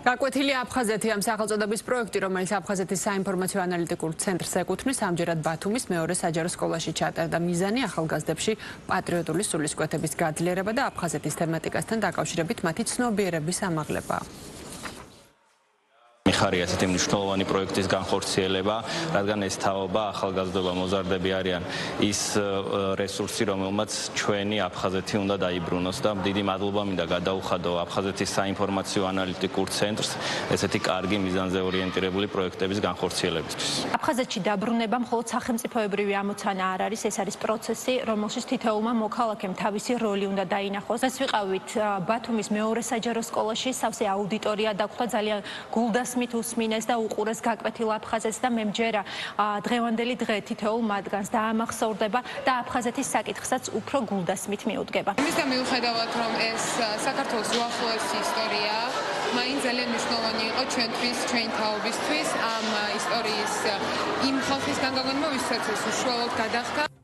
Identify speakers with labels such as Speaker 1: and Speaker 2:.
Speaker 1: გაკვეთილია აფხაზეთი ამ სახელწოდების პროექტი, რომელიც აფხაზეთის საინფორმაციო ანალიტიკურ ცენტრს ეკუთვნის, ამჯერად ბათუმის მეორე საჯარო სკოლაში ჩატარდა. მიზანი ახალგაზრდებში პატრიოტული სულისკვეთების გაძლიერება და აფხაზეთის თემატიკასთან დაკავშირებით მათი ცნობიერების ამაღლება.
Speaker 2: მიხარია ასეთი მნიშვნელოვანი პროექტის განხორციელება, რადგან ეს თაობა ახალგაზრდობა მოზარდები არიან ის რესურსი, რომელმაც ჩვენი აფხაზეთი უნდა დაიბრუნოს და დიდი მადლობა მინდა გადაუხადო აფხაზეთის საინფორმაციო ანალიტიკურ ცენტრს ესეთი კარგი მიზანზე ორიენტირებული პროექტების განხორციელებისთვის.
Speaker 3: აფხაზეთში დაბრუნება მხოლოდ სახელმწიფოებრივი ამოცანა არ არის, ეს არის პროცესი, რომელშიც თითოეულმა მოქალაქემ თავისი როლი უნდა დაინახოს. ეს ვიყავით ბათუმის მეორე საჯარო სკოლაში, სავსე აუდიტორია დაგვხდა, ძალიან გულდასმით უსმინეს და უყურეს გაკვეთილ აფხაზეთს და მე მჯერა დღევანდელი დღე თითოეულ მათგანს დაამახსოვრდება და აფხაზეთის საკითხსაც უფრო გულდასმით მიუდგება.
Speaker 4: იმისგან მიუხედავად, რომ ეს საქართველოს უახლოესი ისტორია, მაინც ძალიან მნიშვნელოვანი იყო ჩვენთვის, ჩვენი თაობისთვის ამ ისტორიის იმ ხალხისგან გაგონება, ვისაც ეს უშუალოდ გადახდა.